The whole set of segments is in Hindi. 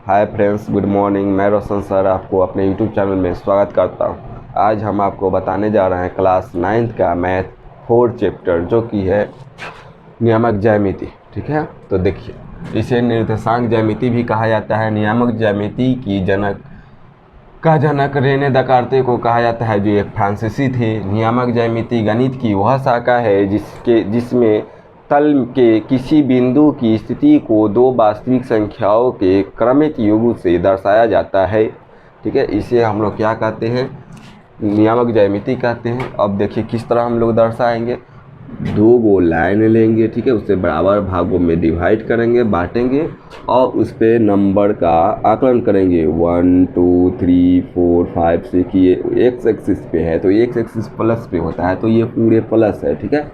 Hi friends, good morning. मैं रोशन सर आपको अपने यूट्यूब चैनल में स्वागत करता हूं। आज हम आपको बताने जा रहे हैं क्लास 9th का मैथ 4 चैप्टर जो कि है नियामक ज्यामिति। ठीक है, तो देखिए, इसे निर्देशांक ज्यामिति भी कहा जाता है। नियामक ज्यामिति की जनक रेने दकार्ते को कहा जाता है, जो एक फ्रांसीसी थे। नियामक ज्यामिति गणित की वह शाखा है जिसमें तल के किसी बिंदु की स्थिति को दो वास्तविक संख्याओं के क्रमिक योग से दर्शाया जाता है। ठीक है, इसे हम लोग क्या कहते हैं? नियामक ज्यामिति कहते हैं। अब देखिए किस तरह हम लोग दर्शाएंगे। दो गो लाइन लेंगे, ठीक है, उसे बराबर भागों में डिवाइड करेंगे, बांटेंगे और उस पर नंबर का आकलन करेंगे 1 2 3 4 5 6। ये एक्स एक्सिस पे है तो एक्स एक्सिस प्लस पे होता है, तो ये पूरे प्लस है। ठीक है,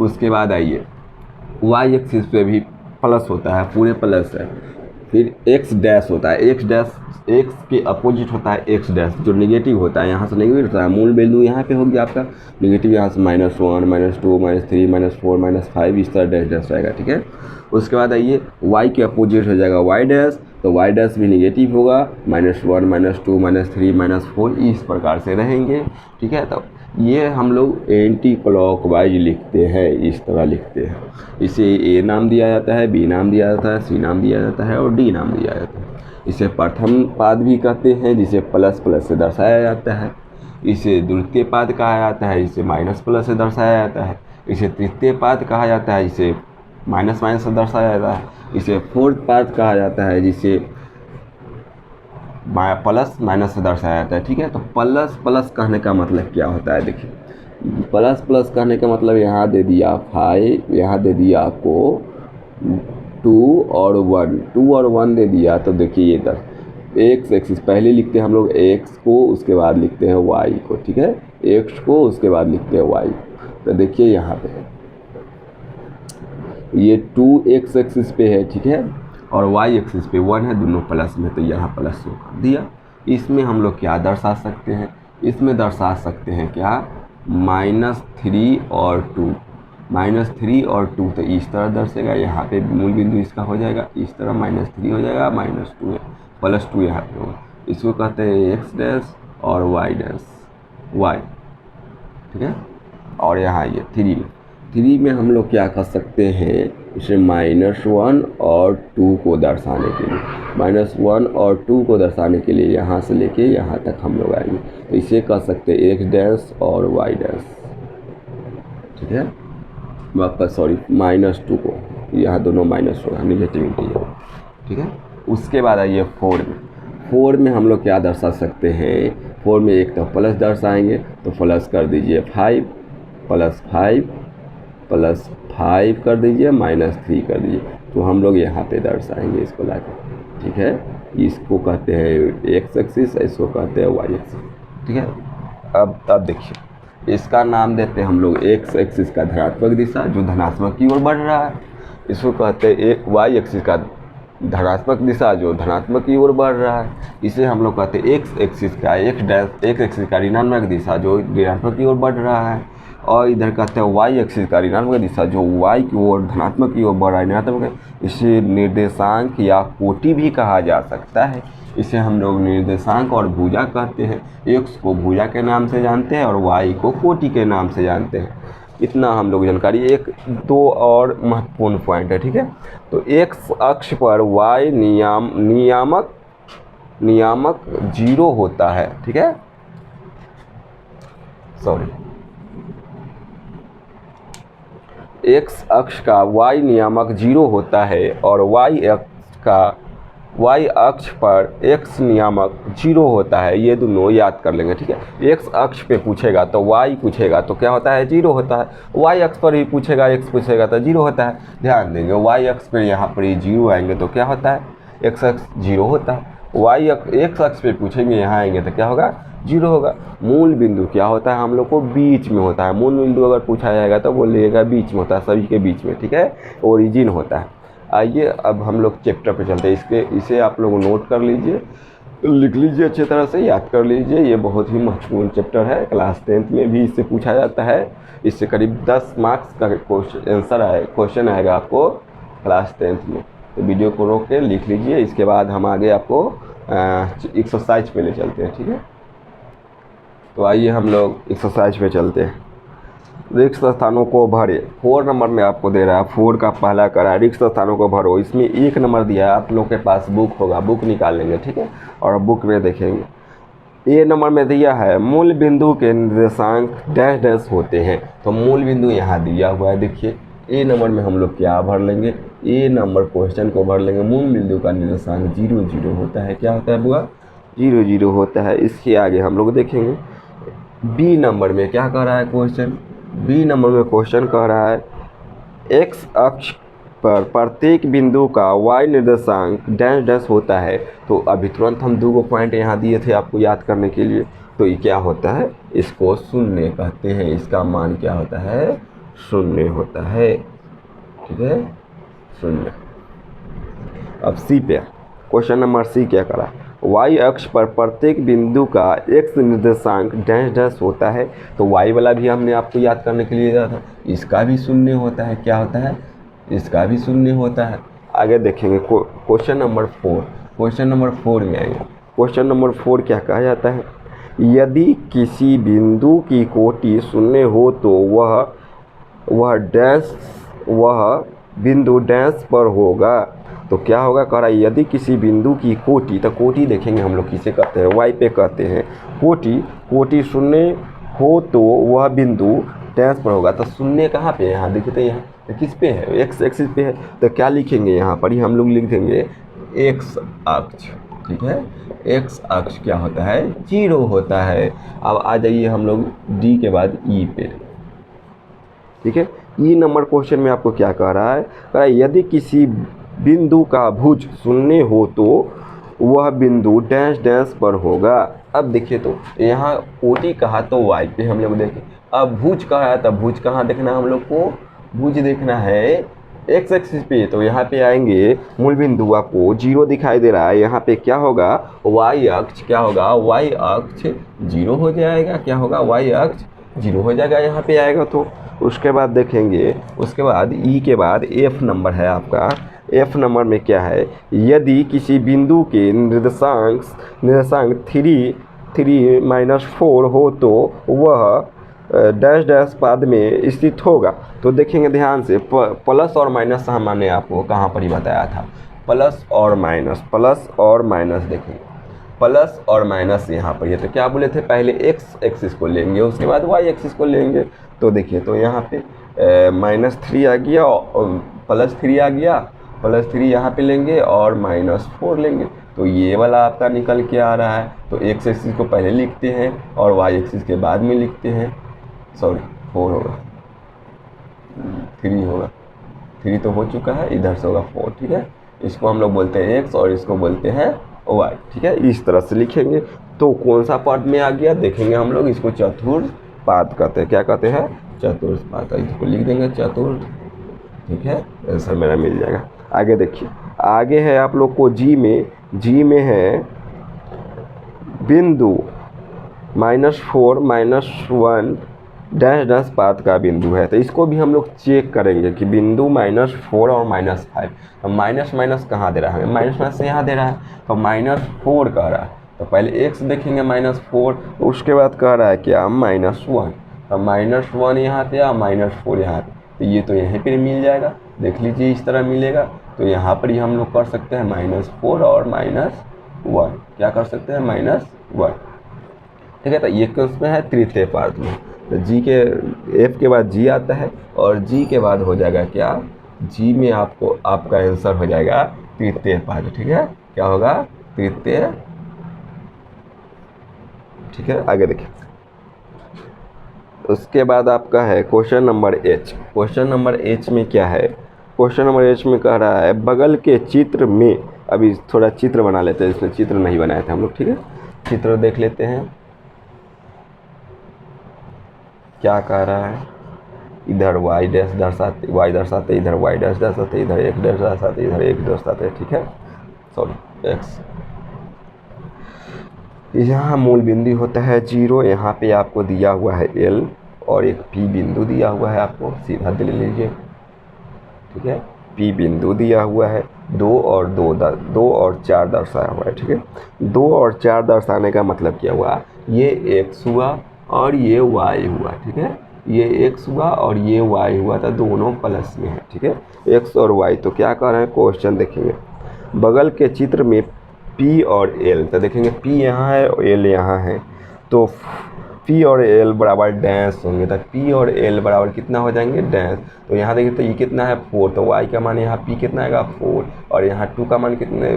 उसके बाद आइए वाई एक्सिस पे भी प्लस होता है, पूरे प्लस है। फिर एक्स डैश होता है, एक्स डैश एक्स के अपोजिट होता है एक्स डैश, जो नेगेटिव होता है। यहाँ से नेगेटिव होता है, मूल वैल्यू यहाँ पे होगी आपका नेगेटिव, यहाँ से -1 -2 -3 -4 -5 इस तरह डैश डैश आएगा। ठीक है, उसके बाद आइए वाई के अपोजिट हो जाएगा वाई डैश, तो वाई डैश भी नेगेटिव होगा, -1 -2 -3 -4 इस प्रकार से रहेंगे। ठीक है, तो ये हम लोग एंटी क्लॉकवाइज लिखते हैं, इस तरह लिखते हैं। इसे ए नाम दिया जाता है, बी नाम दिया जाता है, सी नाम दिया जाता है और डी नाम दिया जाता है। इसे प्रथम पाद भी कहते हैं, जिसे प्लस प्लस से दर्शाया जाता है। इसे द्वितीय पाद कहा जाता है, इसे माइनस प्लस से दर्शाया जाता है। इसे तृतीय पाद कहा जाता है, इसे माइनस माइनस से दर्शाया जाता है। इसे फोर्थ पाद कहा जाता है, जिसे प्लस माइनस से दर्शाया जाता है। ठीक है, तो प्लस प्लस कहने का मतलब क्या होता है? देखिए, प्लस प्लस कहने का मतलब यहाँ दे दिया 5, यहाँ दे दिया आपको 2 और 1 दे दिया, तो देखिए ये 10 एक्स एक्सिस पहले लिखते हैं हम लोग एक्स को, उसके बाद लिखते हैं वाई को। ठीक है, एक्स को उसके बाद लिखते हैं वाई। तो देखिए यहाँ पे ये 2 एक्स एक्सिस पे है, ठीक है, और वाई एक्सिस पे 1 है, दोनों प्लस में, तो यहाँ प्लस कर दिया। इसमें हम लोग क्या दर्शा सकते हैं? इसमें दर्शा सकते हैं क्या? -3 और 2, -3 और 2, तो इस तरह दर्शेगा। यहाँ पे मूल बिंदु इसका हो जाएगा, इस तरह -3 हो जाएगा, -2 +2 यहाँ पे होगा। इसको कहते हैं एक्स डैश और वाई डैश वाई। ठीक है, और यहाँ ये 3 में हम लोग क्या कर सकते हैं? इसे -1 और 2 को दर्शाने के लिए, -1 और 2 को दर्शाने के लिए यहाँ से लेके यहाँ तक हम लोग आएंगे, तो इसे कह सकते हैं एक्स डैश और वाई डैश। ठीक है, वापस सॉरी -2 को, यहाँ दोनों माइनस होगा, निगेटिविटी है। ठीक है, उसके बाद आइए 4 में हम लोग क्या दर्शा सकते हैं? 4 में एक तो प्लस दर्शाएंगे, तो प्लस कर दीजिए 5 +5 कर दीजिए, -3 कर दीजिए, तो हम लोग यहाँ पे दर्शाएंगे इसको लाकर। ठीक है, इसको कहते हैं एक्स एक्सिस, इसको कहते हैं वाई एक्सिस। ठीक है, अब देखिए, इसका नाम देते हैं हम लोग एक्स एक्सिस का धनात्मक दिशा, जो धनात्मक की ओर बढ़ रहा है। इसको कहते हैं एक वाई एक्सिस का धनात्मक दिशा, जो धनात्मक की ओर बढ़ रहा है। इसे हम लोग कहते हैं एक्स एक्सिस का एक्स एक्सिस का ऋणात्मक दिशा, जो ऋणात्मक की ओर बढ़ रहा है। और इधर कहते हैं वाई एक्सिस का ऋणात्मक दिशा, जो वाई की ओर धनात्मक की ओर बढ़ रहा है, ऋणात्मक। इसे निर्देशांक या कोटि भी कहा जा सकता है। इसे हम लोग निर्देशांक और भुजा कहते हैं। एक्स को भुजा के नाम से जानते हैं और वाई को कोटि के नाम से जानते हैं। इतना हम लोग जानकारी। एक दो और महत्वपूर्ण पॉइंट है। ठीक है, तो एक्स अक्ष पर वाई नियामक 0 होता है। ठीक है, सॉरी, एक्स अक्ष का वाई नियामक 0 होता है और वाई अक्ष पर एक्स नियामक 0 होता है। ये दोनों याद कर लेंगे। ठीक है, एक्स अक्ष पे पूछेगा तो वाई पूछेगा तो क्या होता है? 0 होता है। वाई अक्ष पर ही पूछेगा, एक्स पूछेगा तो 0 होता है। ध्यान देंगे, वाई अक्ष पर यहाँ पर ही 0 आएंगे तो क्या होता है? एक्स अक्ष 0 होता है। एक्स अक्ष पे पूछेंगे, यहाँ आएंगे तो क्या होगा? 0 होगा। मूल बिंदु क्या होता है? हम लोग को बीच में होता है। मूल बिंदु अगर पूछा जाएगा तो बोलिएगा बीच में होता है, सभी के बीच में। ठीक है, ओरिजिन होता है। आइए अब हम लोग चैप्टर पे चलते हैं। इसे आप लोग नोट कर लीजिए, लिख लीजिए, अच्छी तरह से याद कर लीजिए। ये बहुत ही महत्वपूर्ण चैप्टर है, क्लास 10th में भी इससे पूछा जाता है। इससे करीब 10 मार्क्स का क्वेश्चन आएगा आपको क्लास 10th में। तो वीडियो को रोक के लिख लीजिए, इसके बाद हम आगे आपको एक्सरसाइज पे ले चलते हैं, ठीक है। तो आइए हम लोग एक्सरसाइज पे चलते हैं। रिक्त स्थानों को भरे, 4 नंबर में आपको दे रहा है, 4 का पहला करा है, रिक्त स्थानों को भरो। इसमें 1 नंबर दिया है, आप लोग के पास बुक होगा, बुक निकाल लेंगे, ठीक है, और बुक में देखेंगे। ए नंबर में दिया है मूल बिंदु के निर्देशांक डैश डैश होते हैं। तो मूल बिंदु यहाँ दिया हुआ है, देखिए ए नंबर में हम लोग क्या भर लेंगे, ए नंबर क्वेश्चन को भर लेंगे। मूल बिंदु का निर्देशांक 0 0 होता है, क्या होता है बुआ, 0 0 होता है। इसके आगे हम लोग देखेंगे बी नंबर में क्या कह रहा है क्वेश्चन, बी नंबर में क्वेश्चन कह रहा है एक्स अक्ष पर प्रत्येक बिंदु का y निर्देशांक डैश डैश होता है। तो अभी तुरंत हम 2 पॉइंट यहाँ दिए थे आपको याद करने के लिए। तो ये क्या होता है, इसको शून्य कहते हैं, इसका मान क्या होता है, शून्य होता है, ठीक है, शून्य। अब सी पे क्वेश्चन नंबर सी क्या करा, y अक्ष पर प्रत्येक बिंदु का x निर्देशांक डैश डैश होता है। तो y वाला भी हमने आपको याद करने के लिए दिया था, इसका भी शून्य होता है, क्या होता है, इसका भी शून्य होता है। आगे देखेंगे क्वेश्चन नंबर 4, क्वेश्चन नंबर 4 में आएंगे। क्वेश्चन नंबर 4 क्या कहा जाता है, यदि किसी बिंदु की कोटि शून्य हो तो वह बिंदु डैश पर होगा। तो क्या होगा, कह रहा है यदि किसी बिंदु की कोटि, तो कोटि देखेंगे हम लोग किसे कहते हैं, y पे कहते हैं। कोटि शून्य हो तो वह बिंदु डैश पर होगा। तो शून्य कहाँ पे है, यहाँ देखिए, तो यहाँ तो किस पे है, एक्स एक्सिस पे है। तो क्या लिखेंगे यहाँ पर ही हम लोग लिख देंगे एक्स अक्ष, ठीक है, एक्स अक्ष क्या होता है, 0 होता है। अब आ जाइए हम लोग डी के बाद ई पे, ठीक है। ई नंबर क्वेश्चन में आपको क्या कह रहा है, यदि किसी बिंदु का भुज शून्य हो तो वह बिंदु डैश डैश पर होगा। अब देखिए, तो यहाँ कोटि कहा तो y पे हम लोग देखें, अब भुज कहा है, तब भुज कहाँ देखना है हम लोग को, भुज देखना है एक्स एक्सिस पे। तो यहाँ पे आएंगे, मूल बिंदु आपको 0 दिखाई दे रहा है, यहाँ पे क्या होगा, y अक्ष क्या होगा, y अक्ष 0 हो जाएगा, क्या होगा, y अक्ष 0 हो जाएगा, यहाँ पे आएगा। तो उसके बाद देखेंगे, उसके बाद ई के बाद एफ नंबर है आपका। एफ नंबर में क्या है, यदि किसी बिंदु के निर्देशांक 3 - 4 हो तो वह डैश डैश पद में स्थित होगा। तो देखेंगे ध्यान से, प्लस और माइनस हमने आपको कहाँ पर ही बताया था, प्लस और माइनस देखेंगे, प्लस और माइनस यहाँ पर ये तो क्या बोले थे, पहले एक्स एक्सिस को लेंगे, उसके बाद वाई एक्सिस को लेंगे। तो देखिए, तो यहाँ पे -3 आ गया और +3 आ गया, +3 यहाँ पे लेंगे और -4 लेंगे। तो ये वाला आपका निकल के आ रहा है। तो एक्स एक्सिस को पहले लिखते हैं और वाई एक्सिस के बाद में लिखते हैं, सॉरी 4 होगा, 3 होगा, 3 तो हो चुका है, इधर से होगा 4, ठीक है। इसको हम लोग बोलते हैं एक्स और इसको बोलते हैं वाई, ठीक है, इस तरह से लिखेंगे। तो कौन सा पार्ट में आ गया देखेंगे हम लोग, इसको चतुर्पाद कहते हैं, क्या कहते हैं, चतुर्पाद। इसको लिख देंगे चतुर्थ, ठीक है, आंसर मेरा मिल जाएगा। आगे देखिए, आगे है आप लोग को जी में है बिंदु -4 -1 डैश डैश पाद का बिंदु है। तो इसको भी हम लोग चेक करेंगे कि बिंदु -4 और -5, तो माइनस कहाँ दे रहा है, माइनस से यहाँ दे रहा है, तो -4 कह रहा है। तो पहले x देखेंगे -4, उसके बाद कह रहा है क्या, -1, तो -1 यहाँ पे या -4 यहाँ पे, तो ये तो यहीं पर मिल जाएगा, देख लीजिए इस तरह मिलेगा। तो यहाँ पर ही हम लोग कर सकते हैं -4 और -1, क्या कर सकते हैं, -1, ठीक है। तो ये किसमें है, तृतीय पाद में। तो जी के एफ के बाद जी आता है और जी के बाद हो जाएगा क्या, जी में आपको आपका आंसर हो जाएगा तृतीय पाद, ठीक है, क्या होगा, तृतीय, ठीक है। आगे देखिए, उसके बाद आपका है question number H. Question number H में क्या है, क्वेश्चन नंबर एच में कह रहा है बगल के चित्र में, अभी थोड़ा चित्र बना लेते हैं, इसमें चित्र नहीं बनाए थे हम लोग, ठीक है, चित्र देख लेते हैं क्या कह रहा है। इधर y डैश दर्शाते, y दर्शाते, इधर y डैश दर्शाते, इधर एक डैश दर्शाते, इधर एक दर्शाते, ठीक है, सॉरी x। यहाँ मूल बिंदु होता है 0, यहाँ पे आपको दिया हुआ है L और एक P बिंदु दिया हुआ है, आपको सीधा ले लीजिए, ठीक है, पी बिंदु दिया हुआ है, 2 और 4 दर्शाया हुआ है। ठीक है, 2 और 4 दर्शाने का मतलब क्या हुआ, ये x हुआ और ये y हुआ। ठीक है, ये x हुआ और ये y हुआ, था दोनों प्लस में है। ठीक है, x और y। तो क्या कर रहे हैं, क्वेश्चन देखेंगे बगल के चित्र में P और L, तो देखेंगे P यहाँ है और L यहाँ है, तो P और L बराबर डैश होंगे, तो P और L बराबर कितना हो जाएंगे, डैश। तो यहाँ देखिए तो ये कितना है 4, तो y का मान यहाँ P कितना आएगा 4, और यहाँ 2 का मान कितने,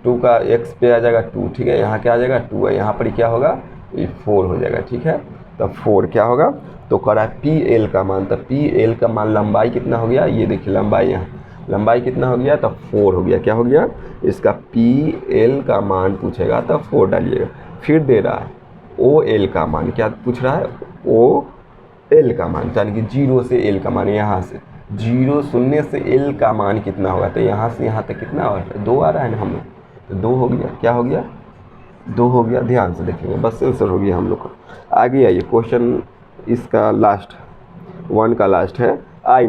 2 का x पे आ जाएगा 2। ठीक है, यहाँ क्या आ जाएगा 2 है, यहाँ पर क्या होगा, ये 4 हो जाएगा। ठीक है, तो 4 क्या होगा, तो करा PL का मान, तो PL का मान लंबाई कितना हो गया, ये देखिए लंबाई, यहाँ लंबाई कितना हो गया, तो 4 हो गया। क्या हो गया, इसका PL का मान पूछेगा तो 4 डालिएगा। फिर दे रहा है OL का मान, क्या पूछ रहा है, OL का मान, यानी कि 0 से L का मान, यहाँ से 0 शून्य से L का मान कितना होगा, तो यहाँ से यहाँ तक कितना हो रहा है, 2 आ रहा है ना हम लोग, तो 2 हो गया। क्या हो गया, 2 हो गया। ध्यान से देखेंगे, बस आंसर हो गया हम लोग का। आगे आइए, क्वेश्चन इसका लास्ट 1 का लास्ट है, आई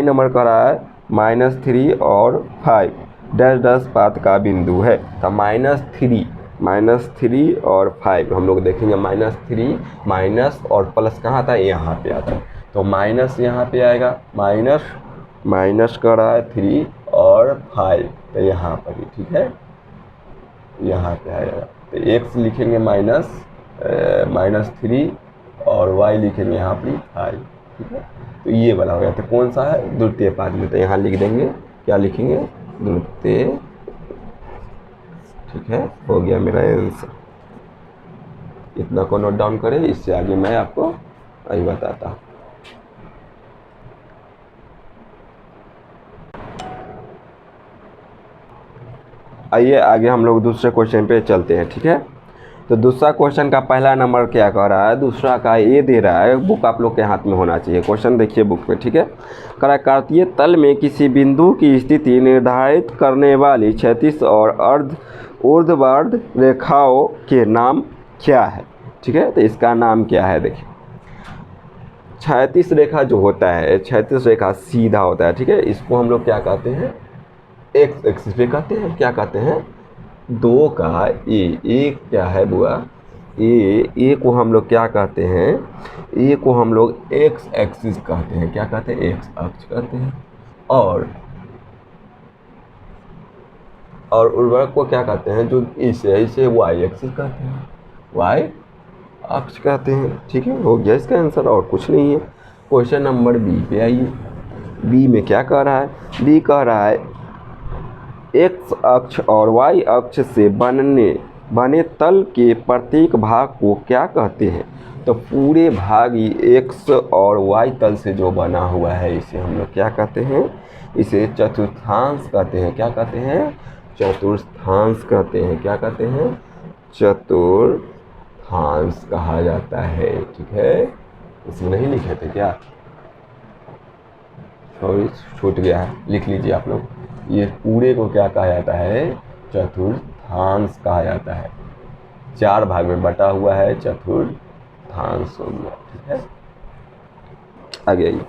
नंबर का रहा है -3 और 5 डैश डैश पात का बिंदु है। तो -3 और 5 हम लोग देखेंगे, -3 माइनस और प्लस कहाँ आता है, यहाँ पे आता है, तो माइनस यहाँ पे आएगा, माइनस का रहा है 3 और 5, तो यहाँ पर ही। ठीक है, यहाँ पे आएगा, तो x लिखेंगे -3 और y लिखेंगे यहाँ पर 5। ठीक है, तो ये वाला हो गया। तो कौन सा है, द्वितीय पाद में, तो यहाँ लिख देंगे, क्या लिखेंगे, द्वितीय। ठीक है, हो गया मेरा आंसर। इतना को नोट डाउन करें, इससे आगे मैं आपको अभी बताता हूँ। आइए आगे हम लोग दूसरे क्वेश्चन पे चलते हैं। ठीक है, तो दूसरा क्वेश्चन का पहला नंबर क्या कह रहा है, दूसरा का ये दे रहा है, बुक आप लोग के हाथ में होना चाहिए। क्वेश्चन देखिए बुक में। ठीक है, कार्तीय तल में किसी बिंदु की स्थिति निर्धारित करने वाली क्षैतिज और ऊर्ध्वाधर रेखाओं के नाम क्या है। ठीक है, तो इसका नाम क्या है, देखिए क्षैतिज रेखा जो होता है, क्षैतिज रेखा सीधा होता है। ठीक है, इसको हम लोग क्या कहते हैं, एक्स एक्सिस पे कहते हैं, क्या कहते हैं, 2 का ए क्या है बुआ, ए को हम लोग क्या कहते हैं, ए को हम लोग एक्स एक्सिस कहते हैं। क्या कहते हैं, एक्स अक्ष कहते हैं। और उर्वरक को क्या कहते हैं, जो इसे वाई एक्सिस कहते हैं, वाई अक्ष कहते हैं। ठीक है, हो गया इसका आंसर, और कुछ नहीं है। क्वेश्चन नंबर बी पे आइए। बी में क्या कह रहा है, बी कह रहा है एक्स अक्ष और वाई अक्ष से बने तल के प्रत्येक भाग को क्या कहते हैं। तो पूरे भाग एक्स और वाई तल से जो बना हुआ है, इसे हम लोग क्या कहते हैं, इसे चतुर्थांश कहते हैं। क्या कहते हैं, चतुर्थांश कहते हैं। क्या कहते हैं, चतुर्थांश कहा जाता है। ठीक है, इसमें नहीं लिखे थे क्या, सॉरी छूट गया है, लिख लीजिए आप लोग। ये पूरे को क्या कहा जाता है, चतुर्थांश कहा जाता है। 4 भाग में बटा हुआ है, चतुर्थांश हो गया। ठीक है, आगे आइए।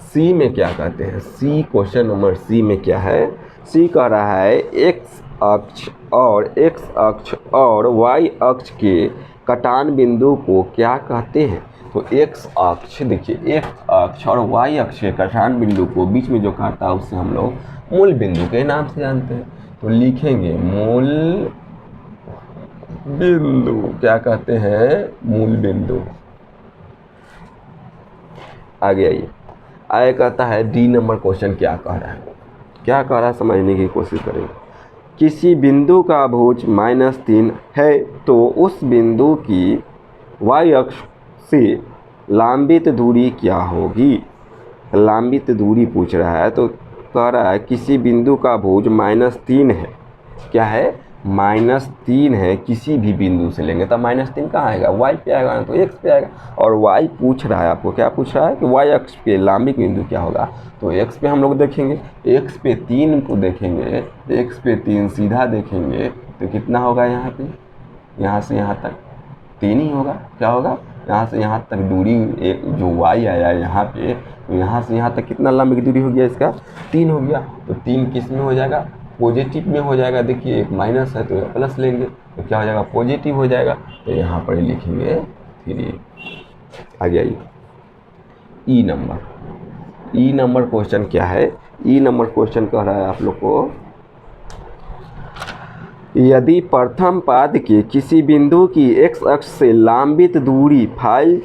सी में क्या कहते हैं, सी क्वेश्चन नंबर सी में क्या है, सी कह रहा है एक्स अक्ष और वाई अक्ष के कटान बिंदु को क्या कहते हैं। तो एक्स अक्ष देखिए, एक्स अक्ष और वाई अक्ष के कटान बिंदु को बीच में जो काटता है उससे हम लोग मूल बिंदु के नाम से जानते हैं। तो लिखेंगे मूल बिंदु, क्या कहते हैं, मूल बिंदु। आगे आइए, कहता है डी नंबर क्वेश्चन क्या कह रहा है, क्या कह रहा है समझने की कोशिश करेंगे। किसी बिंदु का भुज -3 है तो उस बिंदु की वाई अक्ष से लंबित दूरी क्या होगी। लंबित दूरी पूछ रहा है, तो कह रहा है किसी बिंदु का भुज -3 है, क्या है, -3 है, किसी भी बिंदु से लेंगे तो -3 कहाँ आएगा, वाई पे आएगा ना, तो एक्स पे आएगा। और वाई पूछ रहा है आपको, क्या पूछ रहा है कि वाई अक्ष पे लंबित बिंदु क्या होगा। तो एक्स पे हम लोग देखेंगे, एक्स पे 3 को देखेंगे, एक्स पे 3 सीधा देखेंगे तो कितना होगा, यहाँ पे यहाँ से यहाँ तक 3 ही होगा। क्या होगा, यहाँ से यहाँ तक दूरी जो y आया यहाँ पे, तो यहाँ से यहाँ तक कितना लंबी की दूरी हो गया इसका 3 हो गया। तो 3 किस में हो जाएगा, पॉजिटिव में हो जाएगा। देखिए एक माइनस है तो प्लस लेंगे तो क्या हो जाएगा, पॉजिटिव हो जाएगा। तो यहाँ पर लिखेंगे 3। आ गया ई नंबर क्वेश्चन क्या है, ई नंबर क्वेश्चन कह रहा है आप लोग को, यदि प्रथम पाद के किसी बिंदु की x अक्ष से लंबित दूरी 5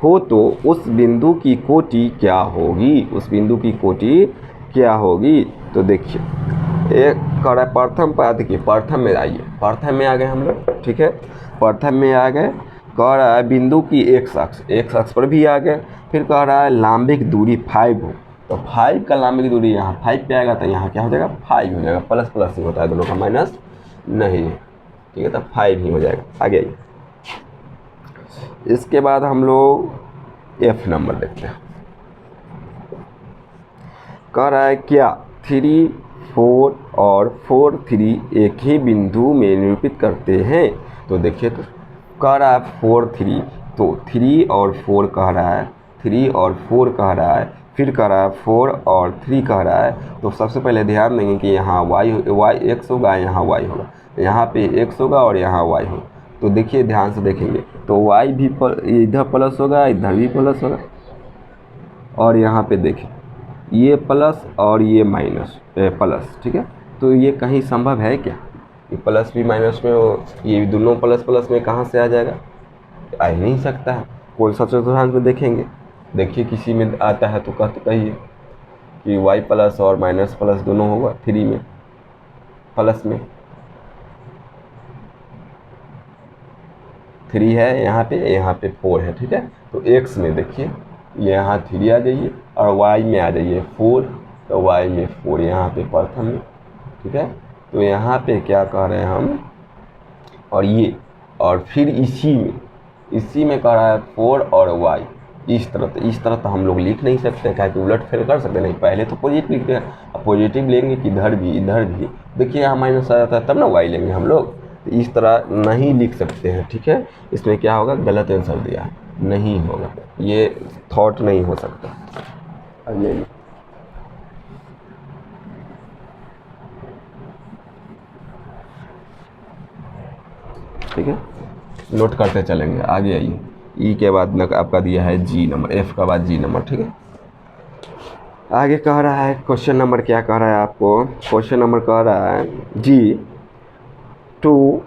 हो तो उस बिंदु की कोटि क्या होगी, उस बिंदु की कोटि क्या होगी। तो देखिए एक कह रहा है प्रथम पाद के, प्रथम में आइए, प्रथम में आ गए हम लोग, ठीक है, प्रथम में आ गए। कह रहा है बिंदु की x अक्ष पर भी आ गए। फिर कह रहा है लंबिक दूरी 5 हो, तो 5 का लंबिक दूरी यहाँ 5 पे आएगा तो यहाँ क्या हो जाएगा 5 हो जाएगा, प्लस प्लस ही होता है दोनों का, माइनस नहीं है, ठीक है, तो 5 ही हो जाएगा। आगे आइए, इसके बाद हम लोग F नंबर देखते हैं। कह रहा है क्या 3, 4 और 4, 3 एक ही बिंदु में निरूपित करते हैं। तो देखिए तो कह रहा है 4, 3, तो 3 और 4 कह रहा है, 3 और 4 कह रहा है, फिर कह रहा है 4 और 3 कह रहा है। तो सबसे पहले ध्यान देंगे कि यहाँ y x होगा, यहाँ y होगा, यहाँ पे x होगा और यहाँ y होगा। तो देखिए ध्यान से देखेंगे तो y भी इधर प्लस होगा, इधर भी प्लस होगा, और यहाँ पे देखें ये प्लस और ये माइनस प्लस, ठीक है। तो ये कहीं संभव है क्या, ये प्लस भी माइनस में हो, ये दोनों प्लस प्लस में कहाँ से आ जाएगा, आ ही नहीं सकता है। कौन सा चतुर्थांश में देखेंगे, देखिए किसी में आता है तो कहिए कि y प्लस और माइनस प्लस दोनों होगा, 3 में प्लस में 3 है, यहाँ पे 4 है, ठीक है। तो x में देखिए यहाँ 3 आ जाइए और y में आ जाइए 4, तो y में 4 यहाँ पे प्रथम में, ठीक है। तो यहाँ पे क्या कह रहे हैं हम, और ये और फिर इसी में कह रहा है 4 और y इस तरह तो हम लोग लिख नहीं सकते, क्या कि उलट फेर कर सकते नहीं, पहले तो पॉजिटिव लिखते हैं, अब पॉजिटिव लेंगे कि इधर भी देखिए यहाँ माइनस आ जाता है तब ना y लेंगे हम लोग, तो इस तरह नहीं लिख सकते हैं, ठीक है। इसमें क्या होगा, गलत आंसर दिया है, नहीं होगा, ये थॉट नहीं हो सकता। अगले ठीक है, नोट करते चलेंगे। आगे आइए, ई के बाद आपका दिया है जी नंबर, एफ का बाद जी नंबर, ठीक है। आगे कह रहा है क्वेश्चन नंबर क्या कह रहा है आपको, क्वेश्चन नंबर कह रहा है G2,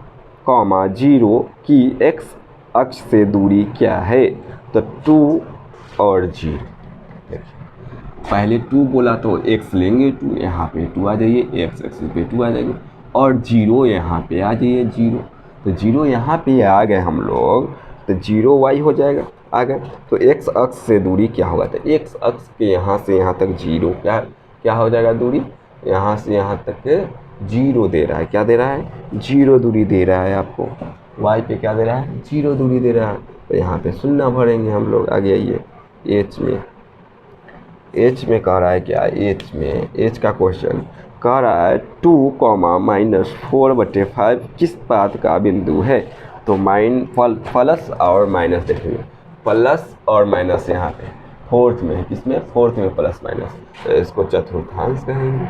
0 की x अक्ष से दूरी क्या है। तो 2 और 0, पहले 2 बोला तो x लेंगे 2, यहाँ पे 2 आ जाइए, x अक्ष पे 2 आ जाएंगे, और 0 यहाँ पे आ जाइए 0, तो 0 यहाँ पे आ गए हम लोग, तो 0 y हो जाएगा। आ गए तो x अक्ष से दूरी क्या होगा, तो x अक्ष के यहाँ से यहाँ तक 0 क्या हो जाएगा दूरी, यहाँ से यहाँ तक 0 दे रहा है, क्या दे रहा है 0 दूरी दे रहा है आपको, y पे क्या दे रहा है 0 दूरी दे रहा है। तो यहाँ पे शून्य भरेंगे हम लोग। आगे आइए, h में कह रहा है क्या, h का क्वेश्चन कह रहा है 2, -4/5 किस पाद का बिंदु है। तो प्लस और माइनस देखेंगे, प्लस और माइनस यहाँ पे फोर्थ में है, किसमें फोर्थ में प्लस माइनस, तो इसको चतुर्थांश कहेंगे,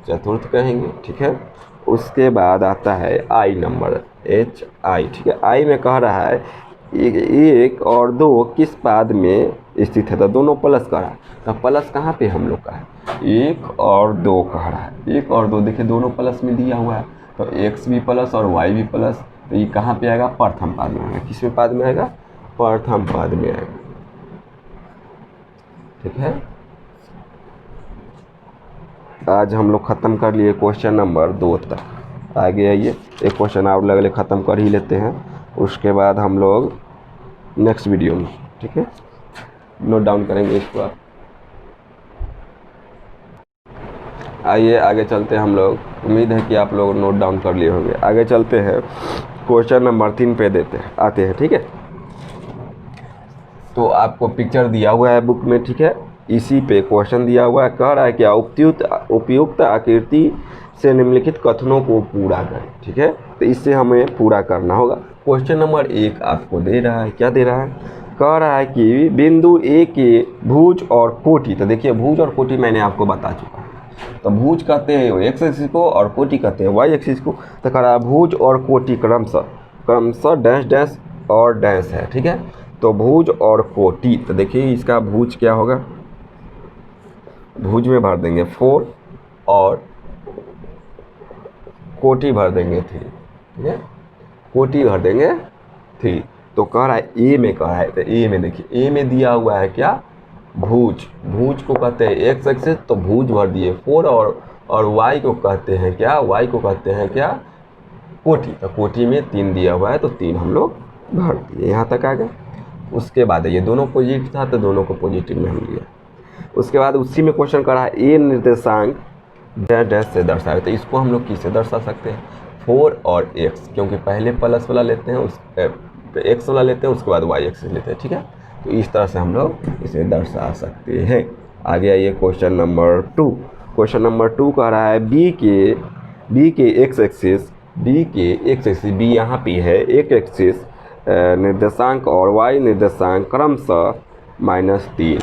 चतुर्थ कहेंगे, ठीक है। उसके बाद आता है आई नंबर, HI, ठीक है। आई में कह रहा है 1 और 2 किस पाद में स्थित है, तो दोनों प्लस कह रहा है, तो प्लस कहाँ पे हम लोग का है, 1 और 2 कह रहा है, 1 और 2 देखिए दोनों प्लस में दिया हुआ है, तो x भी प्लस और y भी प्लस, तो ये कहाँ पे आएगा, प्रथम पाद में आएगा, किसमें पाद में आएगा, प्रथम पाद में आएगा, ठीक है। आज हम लोग ख़त्म कर लिए क्वेश्चन नंबर 2 तक। आगे आइए, एक क्वेश्चन आप लोग ख़त्म कर ही लेते हैं, उसके बाद हम लोग नेक्स्ट वीडियो में, ठीक है, नोट डाउन करेंगे इसको आप। आइए आगे चलते हैं हम लोग, उम्मीद है कि आप लोग नोट डाउन कर लिए होंगे। आगे चलते हैं, क्वेश्चन नंबर 3 पे आते हैं, ठीक है। तो आपको पिक्चर दिया हुआ है बुक में, ठीक है, इसी पे क्वेश्चन दिया हुआ है, कह रहा है क्या उपयुक्त आकृति से निम्नलिखित कथनों को पूरा करें, ठीक है। तो इससे हमें पूरा करना होगा। क्वेश्चन नंबर 1 आपको दे रहा है, क्या दे रहा है, कह रहा है कि बिंदु ए के भुज और कोटि। तो देखिए भुज और कोटि मैंने आपको बता चुका है। तो भुज कहते हैं एक्स एक्सिस को और कोटि कहते हैं वाई एक्सिस को। तो कह रहा है भुज और कोटि क्रमशः डैश डैश और डैश है, ठीक है। तो भुज और कोटि, तो देखिए इसका भुज क्या होगा, भुज में भर देंगे 4 और कोटि भर देंगे 3, ठीक है, कोटि भर देंगे 3। तो कह रहा है ए में, कह रहा है, तो ए में देखिए ए में दिया हुआ है क्या, भुज। भुज को कहते हैं एक्स एक्सिस, तो भुज भर दिए 4 और वाई को कहते हैं क्या, वाई को कहते हैं क्या, कोटि। तो कोटि में 3 दिया हुआ है, तो 3 हम लोग भर दिए, यहाँ तक आ गए। उसके बाद ये दोनों पॉजिटिव था तो दोनों को पॉजिटिव में हम लिया। उसके बाद उसी में क्वेश्चन कर रहा है ए निर्देशांक डैश डैश से दर्शाए। तो इसको हम लोग किससे दर्शा सकते हैं, 4 और x, क्योंकि पहले प्लस वाला लेते हैं, उस x वाला लेते हैं, उसके बाद y एक्सिस लेते हैं, ठीक है। तो इस तरह से हम लोग इसे दर्शा सकते हैं। आगे आइए क्वेश्चन नंबर 2। क्वेश्चन नंबर 2 कह रहा है बी के x एक्सिस, बी यहाँ पे है, एक एक्सिस निर्देशांक और y निर्देशांक क्रमशः -3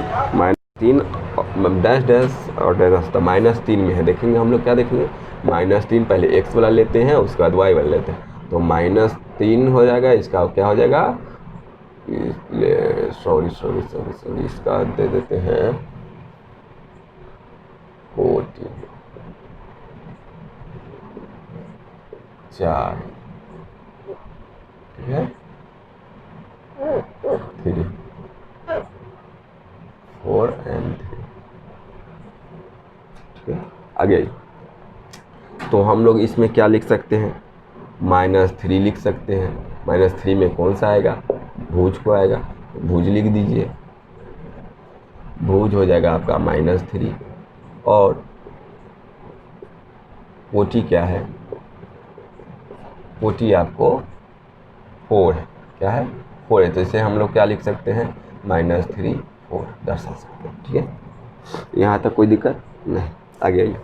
डैश डैश और डैश, तो -3 में है। देखेंगे हम लोग क्या देखेंगे, -3 पहले x वाला लेते हैं, उसके बाद y वाला लेते हैं, तो -3 हो जाएगा। इसका क्या हो जाएगा, सॉरी इसका दे देते हैं 14 4, ठीक है, 3 4 and 3, ठीक है। आगे तो हम लोग इसमें क्या लिख सकते हैं, -3 लिख सकते हैं। -3 में कौन सा आएगा, भुज को आएगा, भुज लिख दीजिए, भुज हो जाएगा आपका -3। और कोटि क्या है, कोटि आपको 4 है, क्या है 4 है। तो इसे हम लोग क्या लिख सकते हैं, -3 4 दर्शा सकते हैं, ठीक है। यहाँ तक कोई दिक्कत नहीं। आगे आइए,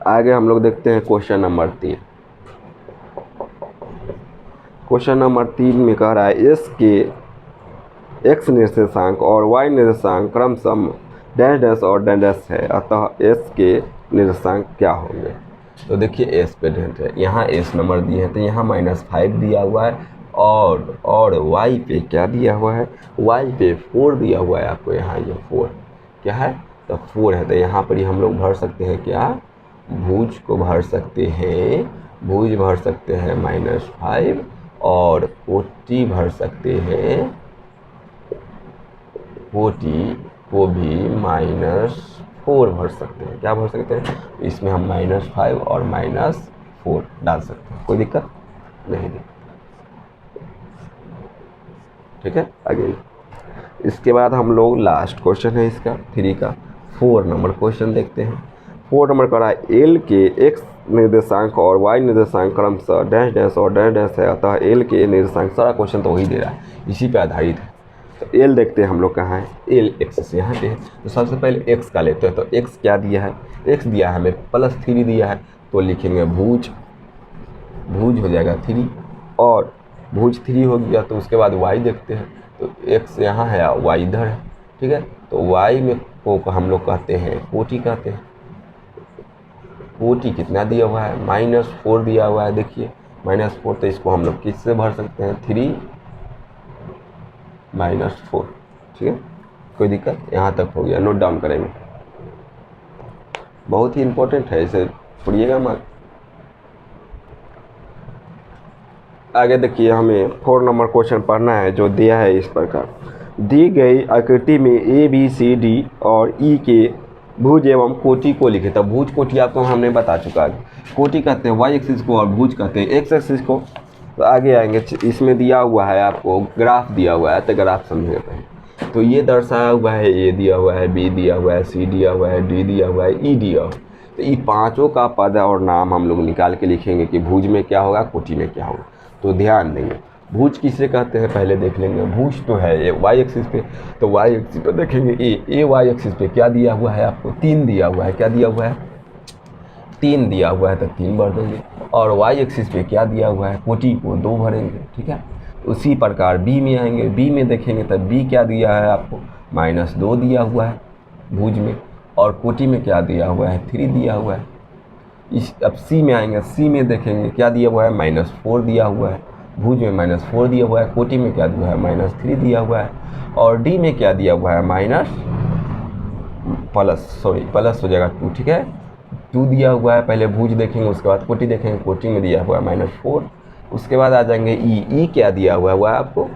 आगे हम लोग देखते हैं क्वेश्चन नंबर 3। क्वेश्चन नंबर 3 में कह रहा है एस के एक्स निर्देशांक और वाई निर्देशांक क्रमशः डैश डैश और डैश डैश है, अतः एस के निर्देशांक क्या होंगे। तो देखिए एस पे ढेर है, यहाँ एस नंबर दिए हैं, तो यहाँ -5 दिया हुआ है, और वाई पे क्या दिया हुआ है, वाई पे 4 दिया हुआ है आपको, यहाँ ये 4 क्या है, तो 4 है। तो यहाँ पर ही हम लोग भर सकते हैं क्या, भुज को भर सकते हैं, भुज भर सकते हैं -5, और कोटि भर सकते हैं, कोटि को भी -4 भर सकते हैं। क्या भर सकते हैं, इसमें हम -5 और -4 डाल सकते हैं, कोई दिक्कत नहीं, ठीक है। आगे इसके बाद हम लोग लास्ट क्वेश्चन है इसका 3 का 4 नंबर क्वेश्चन देखते हैं। 4 नंबर का रहा है एल के एक्स निर्देशांक और वाई निर्देशांक क्रमशः डैश डैश और डैश डैश है, अतः एल के निर्देशांक, सारा क्वेश्चन तो वही दे रहा है, इसी पे आधारित है। तो एल देखते हैं हम लोग कहाँ है, एल एक्सिस यहाँ पे है। तो सबसे पहले एक्स का लेते हैं, तो एक्स क्या दिया है, एक्स दिया है हमें +3 दिया है, तो लिखेंगे भुज, भुज हो जाएगा 3, और भुज 3 हो गया। तो उसके बाद वाई देखते हैं, तो एक्स यहाँ है, वाई इधर है, ठीक है। तो वाई में को हम लोग कहते हैं कोटि कहते हैं। कोटि कितना दिया हुआ है, -4 दिया हुआ है, देखिए -4, तो इसको हम लोग किससे भर सकते हैं, 3 -4, ठीक है, कोई दिक्कत, यहाँ तक हो गया, नोट डाउन करेंगे, बहुत ही इंपॉर्टेंट है, इसे छोड़िएगा मत। आगे देखिए हमें 4 नंबर क्वेश्चन पढ़ना है, जो दिया है इस प्रकार, दी गई आकृति में ए बी सी डी और ई के भुज एवं कोटि को लिखे। तब भुज कोटि आपको हमने बता चुका है, कोटि कहते हैं वाई एक्सिस को और भुज कहते हैं एक्स एक्सिस को। तो आगे आएंगे, इसमें दिया हुआ है आपको ग्राफ दिया हुआ है, तो ग्राफ समझिए पहले। तो ये दर्शाया हुआ है, ए दिया हुआ है, बी दिया हुआ है, सी दिया हुआ है, डी दिया हुआ है, ई दिया हुआ है। तो ये पाँचों का पद और नाम हम लोग निकाल के लिखेंगे कि भुज में क्या होगा, कोटि में क्या होगा। तो ध्यान देंगे, भुज किसे कहते हैं पहले देख लेंगे। भुज तो है ये वाई एक्सिस पे, तो वाई एक्सिस पे देखेंगे ए वाई एक्सिस पे क्या दिया हुआ है आपको, 3 दिया हुआ है। क्या दिया हुआ है, 3 दिया हुआ है, तो 3 भर देंगे। और वाई एक्सिस पे क्या दिया हुआ है, कोटि को 2 भरेंगे, ठीक है। उसी प्रकार बी में आएंगे, बी में देखेंगे तब बी क्या दिया है आपको, -2 दिया हुआ है भुज में, और कोटि में क्या दिया हुआ है, 3 दिया हुआ है। अब सी में आएंगे, सी में देखेंगे क्या दिया हुआ है, -4 दिया हुआ है, भुज में -4 दिया हुआ है, कोटि में क्या दिया है, -3 दिया हुआ है, और डी में क्या दिया हुआ है, प्लस हो जाएगा 2, ठीक है, 2 दिया हुआ है। पहले भुज देखेंगे, उसके बाद कोटि देखेंगे, कोटि में दिया हुआ है -4। उसके बाद आ जाएंगे ई क्या दिया हुआ है आपको,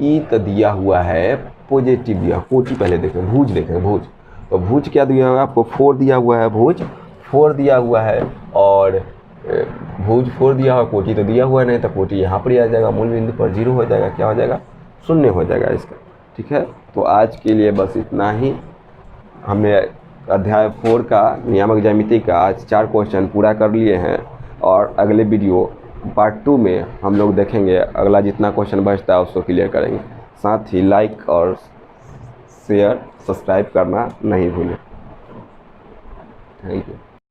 ई तो दिया हुआ है पॉजिटिव दिया, कोटि पहले देखेंगे, भुज देखेंगे, भुज तो भुज क्या दिया हुआ है आपको, 4 दिया हुआ है, भुज 4 दिया हुआ है, और भुज 4 दिया हुआ, कोटि तो दिया हुआ नहीं, तो कोटि यहाँ पर ही आ जाएगा, मूल बिंदु पर 0 हो जाएगा, क्या हो जाएगा, 0 हो जाएगा इसका, ठीक है। तो आज के लिए बस इतना ही। हमने अध्याय 4 का नियामक ज्यामिति का आज 4 क्वेश्चन पूरा कर लिए हैं, और अगले वीडियो पार्ट 2 में हम लोग देखेंगे, अगला जितना क्वेश्चन बचता है उसको क्लियर करेंगे। साथ ही लाइक और शेयर सब्सक्राइब करना नहीं भूलें। Thank you.